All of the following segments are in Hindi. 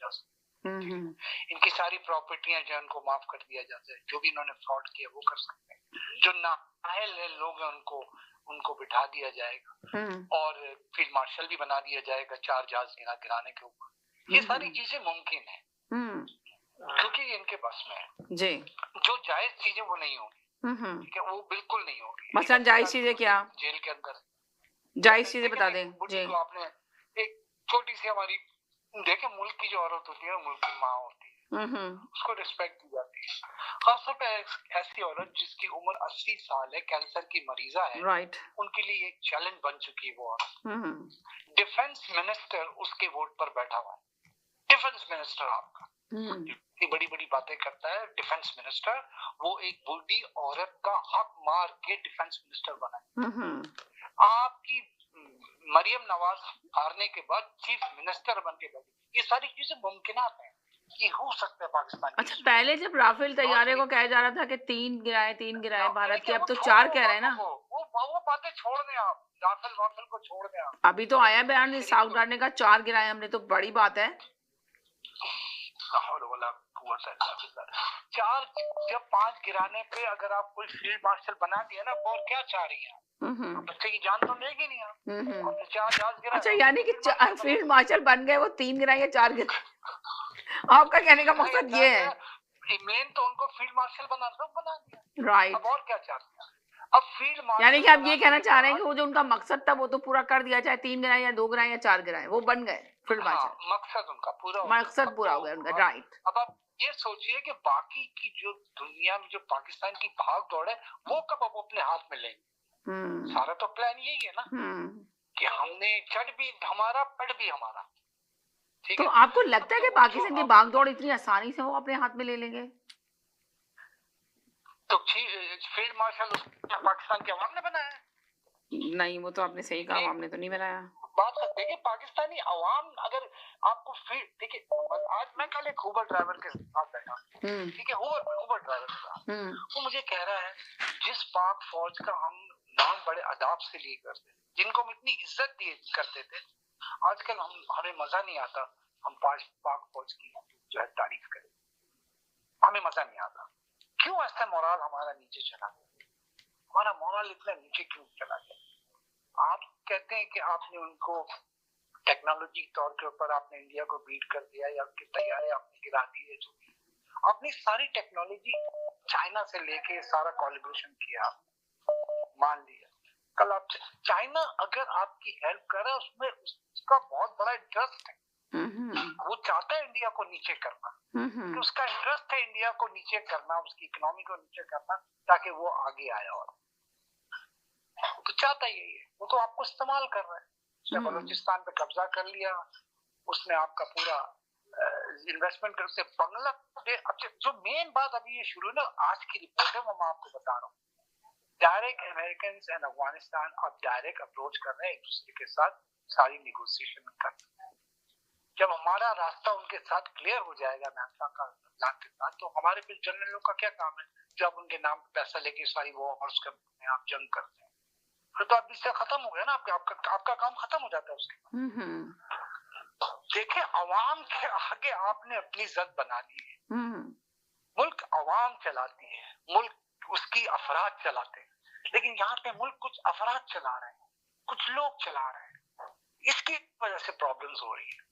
जा सकते हैं, इनकी सारी प्रॉपर्टियां जो उनको माफ कर दिया जाता है, जो भी इन्होंने फ्रॉड किया वो कर सकते हैं, जो नाअहल लोग हैं उनको बिठा दिया जाएगा और फील्ड मार्शल भी बना दिया जाएगा चार्ज गिराने के ऊपर। ये सारी चीजें मुमकिन है क्योंकि ये इनके बस में है जी। जो जायज चीजें वो नहीं होगी, ठीक है, वो बिल्कुल नहीं होगी। मसलन जायज चीजें क्या? जेल के अंदर जायज चीजें बता दें जी। तो आपने एक छोटी सी हमारी देखे, मुल्क की जो औरत होती है, मुल्क की माँ होती है, उसको रिस्पेक्ट दी जाती है। खासतौर पर ऐसी औरत जिसकी उम्र 80 साल है, कैंसर की मरीजा है, राइट, उनके लिए एक चैलेंज बन चुकी है वो औरत। डिफेंस मिनिस्टर उसके वोट पर बैठा हुआ है, डिफेंस मिनिस्टर आपका इतनी बड़ी बड़ी बातें करता है डिफेंस मिनिस्टर, वो एक बूढ़ी औरत का हक मार के डिफेंस मिनिस्टर बना है। आपकी मरियम नवाज हारने के बाद चीफ मिनिस्टर बन के बैठी। ये सारी चीजें मुमकिनात हैं, ये हो सकता है पाकिस्तान। अच्छा, पहले जब राफेल तैयारे को कहा जा रहा था कि तीन गिराए भारत के, अब तो 4 कह रहे हैं ना। वो बातें छोड़ दें आप, राफेल को छोड़ दें आप। अभी तो आया बयान साउथ गार्ड ने कहा 4 गिराए हमने, तो बड़ी बात है। 4 जब 5 गिराने पे अगर आप कोई फील्ड मार्शल बना दिया ना, और क्या चाह रही हैं आप? बच्चे की जान तो लेगी नहीं आप। 4 जहाज गिराए। अच्छा, यानी कि फील्ड मार्शल बन गए, वो 3 गिराए या 4 गिराए? आपका कहने का मकसद ये है? मेन तो उनको फील्ड मार्शल बना दिया, राइट। अब और क्या चाहते हैं? अब फील्ड मार्शल, यानी कि आप ये कहना चाह रहे हैं कि वो जो उनका मकसद था वो तो पूरा कर दिया, चाहे 3 गिराए या 2 गिराए या 4 गिराए, वो बन गए फील्ड मार्शल। मकसद उनका पूरा, मकसद पूरा हो गया उनका। राइट। अब आप ये सोचिए कि बाकी की जो दुनिया में जो पाकिस्तान की भाग दौड़ है, वो कब अब अपने हाथ में लेंगे? सारा तो प्लान यही है ना कि हमने चढ़ भी हमारा, पढ़ भी हमारा। तो आपको लगता है कि पाकिस्तान की भाग दौड़ इतनी आसानी से वो अपने हाथ में ले लेंगे? तो फील्ड मार्शल पाकिस्तान की अवाम ने बनाया है? नहीं, वो तो आपने सही कहा, हमने तो नहीं बनाया। बात देखिए, पाकिस्तानी अवाम अगर आपको देखिए, आज मैं कल एक उबर ड्राइवर के साथ बैठा, ठीक है, उबर ड्राइवर के साथ, वो मुझे कह रहा है जिस पाक फौज का हम नाम बड़े अदाब से लिए करते, जिनको हम इतनी इज्जत दिए करते थे, आजकल हमें मजा नहीं आता हम पाक फौज की जो है तारीफ करें, हमें मजा नहीं आता। क्यों ऐसा मोरल हमारा नीचे चला गया? हमारा मोरल इतना नीचे क्यों चला गया? आप कहते हैं कि आपने उनको टेक्नोलॉजी के तौर के ऊपर आपने इंडिया को बीट कर दिया, या आपकी तैयारी आपने गिरा दी है, जो अपनी सारी टेक्नोलॉजी चाइना से लेके सारा कोलैबोरेशन किया, मान लिया, कल आप चाइना अगर आपकी हेल्प कर रहा है, उसमें उसका बहुत बड़ा इंटरेस्ट है, वो चाहता है इंडिया को नीचे करना, तो उसका इंटरेस्ट है इंडिया को नीचे करना, उसकी इकोनॉमी को नीचे करना, ताकि वो आगे आए, और तो चाहता यही है। वो तो आपको इस्तेमाल कर रहा है, उसने बलूचिस्तान पे कब्जा कर लिया, उसने आपका पूरा इन्वेस्टमेंट कर, उससे बांग्लादेश। अब जो मेन बात अभी ये शुरू ना, आज की रिपोर्ट है, वो मैं आपको बता रहा हूँ, डायरेक्ट अमेरिकन एंड अफगानिस्तान अब डायरेक्ट अप्रोच कर रहे हैं एक दूसरे के साथ, सारी निगोसिएशन कर। जब हमारा रास्ता उनके साथ क्लियर हो जाएगा प्लान के साथ, तो हमारे फिर जनरलों का क्या काम है, जब उनके नाम पे पैसा लेके सारी वॉर्स करते हैं, आप जंग करते हैं, फिर तो आप इससे खत्म हो गया ना, आपका काम खत्म हो जाता है उसके। देखिए, अवाम के आगे आपने अपनी इज्जत बना ली है। मुल्क अवाम चलाती है, मुल्क उसकी अफराद चलाते हैं, लेकिन यहाँ पे मुल्क कुछ अफराद चला रहे हैं, कुछ लोग चला रहे हैं, इसकी वजह से प्रॉब्लम्स हो रही है।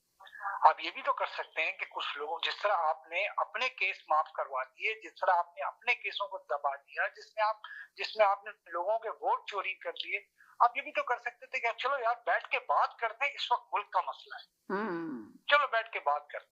आप ये भी तो कर सकते हैं कि कुछ लोगों, जिस तरह आपने अपने केस माफ करवा दिए, जिस तरह आपने अपने केसों को दबा दिया, जिसमें आपने लोगों के वोट चोरी कर लिए, आप ये भी तो कर सकते थे कि चलो यार बैठ के बात करते हैं, इस वक्त मुल्क का मसला है, चलो बैठ के बात करते हैं।